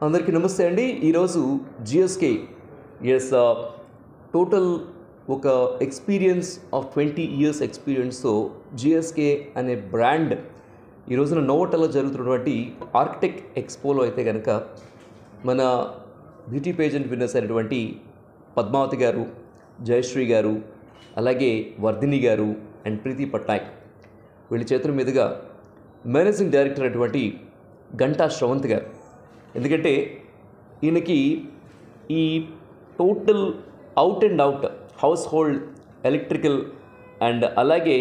అందరికీ నమస్తే అండి. ఈరోజు జిఎస్కే టోటల్ ఒక ఎక్స్పీరియన్స్ ఆఫ్ 20 years ఎక్స్పీరియన్స్తో జిఎస్కే అనే బ్రాండ్ ఈ రోజున నోవోటల్లో జరుగుతున్నటువంటి ఆర్కిటెక్ట్ ఎక్స్పోలో అయితే కనుక మన బ్యూటీ పేజెంట్ విన్నర్స్ అయినటువంటి పద్మావతి గారు, జయశ్రీ గారు, అలాగే వర్ధిని గారు అండ్ ప్రీతి పట్నాయక్ వీళ్ళ చేతుల మీదుగా మేనేజింగ్ డైరెక్టర్ అయినటువంటి గంటా శ్రవంత్ గారు, ఎందుకంటే ఈయనకి ఈ total out and out house hold electrical and అలాగే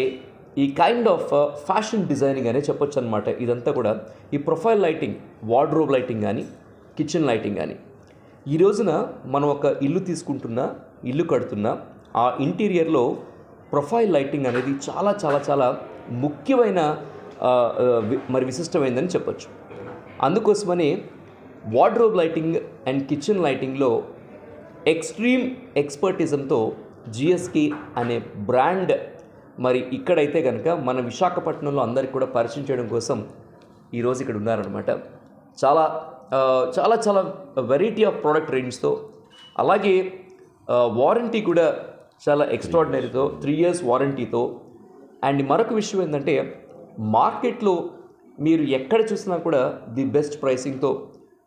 ఈ కైండ్ ఆఫ్ ఫ్యాషన్ డిజైనింగ్ అనే చెప్పొచ్చు అనమాట. ఇదంతా కూడా ఈ ప్రొఫైల్ లైటింగ్, వార్డ్రోబ్ లైటింగ్ కానీ, కిచెన్ లైటింగ్ కానీ, ఈ రోజున మనం ఒక ఇల్లు తీసుకుంటున్నా, ఇల్లు కడుతున్నా, ఆ ఇంటీరియర్లో ప్రొఫైల్ లైటింగ్ అనేది చాలా చాలా చాలా ముఖ్యమైన మరి విశిష్టమైందని చెప్పొచ్చు. అందుకోసమని వార్డ్రోబ్ లైటింగ్ అండ్ కిచెన్ లైటింగ్లో ఎక్స్ట్రీమ్ ఎక్స్పర్టిజంతో జిఎస్కే అనే బ్రాండ్ మరి ఇక్కడైతే కనుక మన విశాఖపట్నంలో అందరికీ కూడా పరిచయం చేయడం కోసం ఈరోజు ఇక్కడ ఉన్నారనమాట. చాలా చాలా చాలా వెరైటీ ఆఫ్ ప్రోడక్ట్ రేంజ్తో, అలాగే వారంటీ కూడా చాలా ఎక్స్ట్రాడినరీతో, 3 years వారంటీతో. అండ్ మరొక విషయం ఏంటంటే మార్కెట్లో మీరు ఎక్కడ చూసినా కూడా ది బెస్ట్ ప్రైసింగ్తో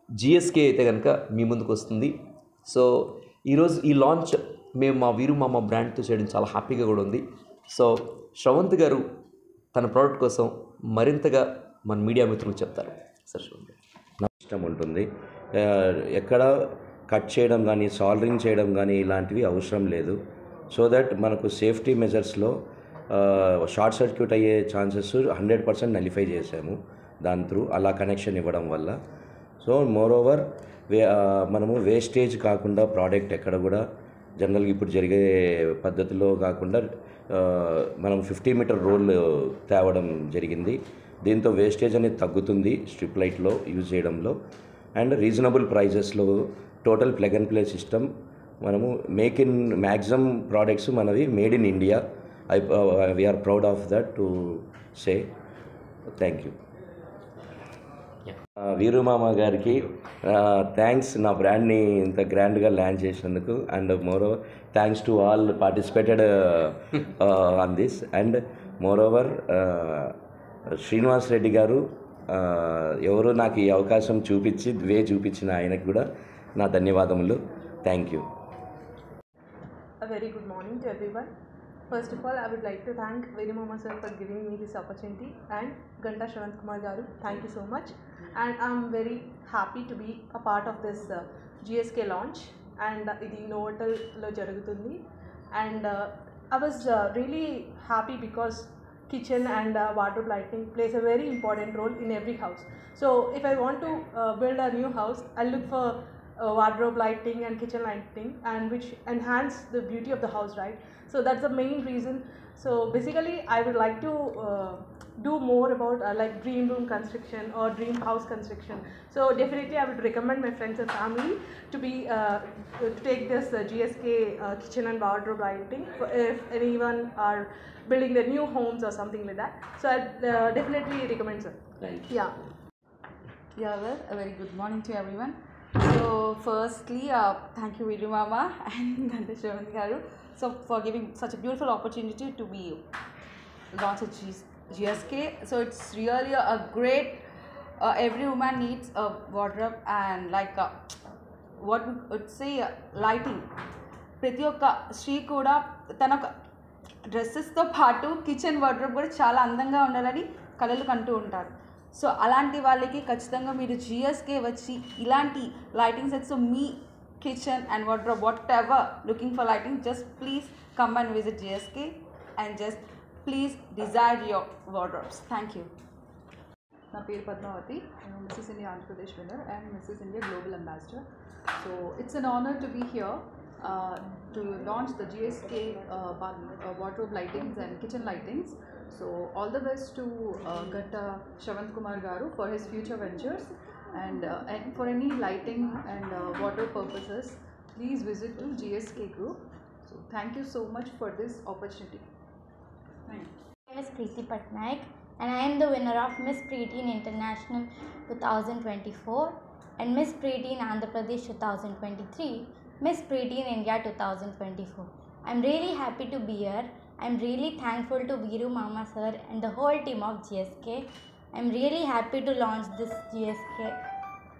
జిఎస్కే అయితే కనుక మీ ముందుకు వస్తుంది. సో ఈరోజు ఈ లాంచ్ మేము మా వీరుమామ బ్రాండ్తో చేయడం చాలా హ్యాపీగా కూడా ఉంది. సో శ్రవంత్ గారు తన ప్రోడక్ట్ కోసం మరింతగా మన మీడియా మిత్రులకు చెప్తారు. సార్ శ్రవంత్ గారు. నాకు ఇష్టం ఉంటుంది. ఎక్కడ కట్ చేయడం కానీ, సాల్డరింగ్ చేయడం కానీ ఇలాంటివి అవసరం లేదు. సో దట్ మనకు సేఫ్టీ మెజర్స్లో షార్ట్ సర్క్యూట్ అయ్యే ఛాన్సెస్ 100% నలిఫై చేసాము దాని త్రూ, అలా కనెక్షన్ ఇవ్వడం వల్ల. సో మోర్ ఓవర్ మనము వేస్టేజ్ కాకుండా ప్రోడక్ట్ ఎక్కడ కూడా జనరల్గా ఇప్పుడు జరిగే పద్ధతిలో కాకుండా మనం 50 meter రోల్ తేవడం జరిగింది. దీంతో వేస్టేజ్ అనేది తగ్గుతుంది స్ట్రిప్ లైట్లో యూజ్ చేయడంలో. అండ్ రీజనబుల్ ప్రైజెస్లో total plug and play system మనము మేక్ ఇన్ మ్యాక్సిమం ప్రోడక్ట్స్ మనవి made in India. We're proud of that to say thank you. వీరుమామ గారికి థ్యాంక్స్, నా బ్రాండ్ని ఇంత గ్రాండ్గా లాంచ్ చేసినందుకు. And moreover thanks to all participated on this. And moreover Srinivas Reddy గారు ఎవరు నాకు ఈ అవకాశం చూపించిన ఆయనకు కూడా నా ధన్యవాదములు. Thank you. A very good morning to everyone. First of all, I would like to thank Virumama sir for giving me this opportunity, and Ganta Shravant Kumar garu, thank you so much. And I'm very happy to be a part of this GSK launch, and idi Novotel lo jarugutundi. And I was really happy because kitchen and wardrobe lighting plays a very important role in every house. So if I want to build a new house, I'll look for wardrobe lighting and kitchen lighting, and which enhance the beauty of the house, right? So that's the main reason. So basically I would like to do more about like dream room construction or dream house construction. So definitely I would recommend my friends and family to be to take this GSK kitchen and wardrobe lighting if anyone are building their new homes or something like that. So I definitely recommend, sir. Thank you. Well, a very good morning to everyone. So firstly, thank you Virumama and Ganta Shravant garu for giving such a beautiful opportunity to be launched at GSK. So it's really a great, every woman needs a wardrobe and like what we would say lighting. ప్రతి ఒక్క స్త్రీ కూడా తన డ్రెస్సెస్తో పాటు kitchen wardrobe కూడా చాలా అందంగా ఉండాలని కలలు కంటూ ఉంటారు. సో అలాంటి వాళ్ళకి ఖచ్చితంగా మీరు జిఎస్కే వచ్చి ఇలాంటి లైటింగ్ సెట్స్, మీ kitchen and wardrobe whatever looking for lighting, just please come and visit GSK and just please desire your wardrobes. Thank you. నా పేరు Padmavathi, Mrs India Andhra Pradesh winner and Mrs India global ambassador. So it's an honour to be here to launch the GSK wardrobe lightings and kitchen lightings. So all the best to Ganta Shravant Kumar garu for his future ventures, and for any lighting and wardrobe purposes, please visit to GSK Group. So thank you so much for this opportunity. Thank you. My name is Preeti Patnaik and I am the winner of Miss Preeti in International 2024. and Miss Preeti in Andhra Pradesh 2023, Miss Preeti in India 2024. I'm really happy to be here. I'm really thankful to Viru Mama sir and the whole team of GSK. I'm really happy to launch this GSK.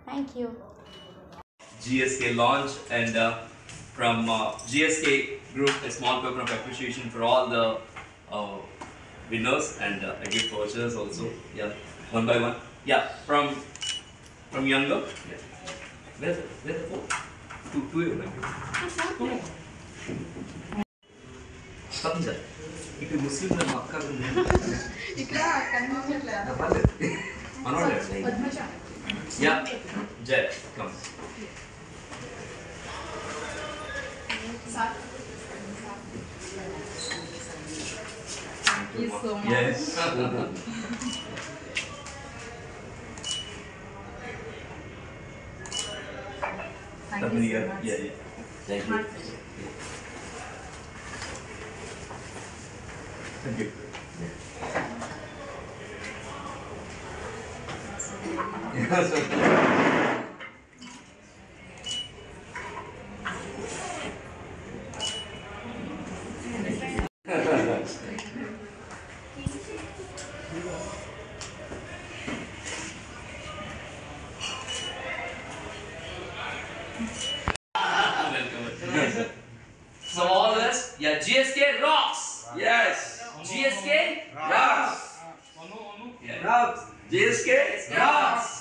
Thank you. GSK launch and from GSK Group, a small token of appreciation for all the winners and I give vouchers also. Yeah, one by one. Yeah, from younger. Yeah. Where's the phone? Two. Stop sir. ఇక్కడ ముస్లింలు మా అక్క ఇక్కడ కనిపించట్లేదు. మనోడు yeah జై come Thank you so much. yes Thank you so much. yeah thank you thank you yes So all of us, yeah, GSK rocks. Yes, GSK rocks. Yeah. Rocks. GSK rocks.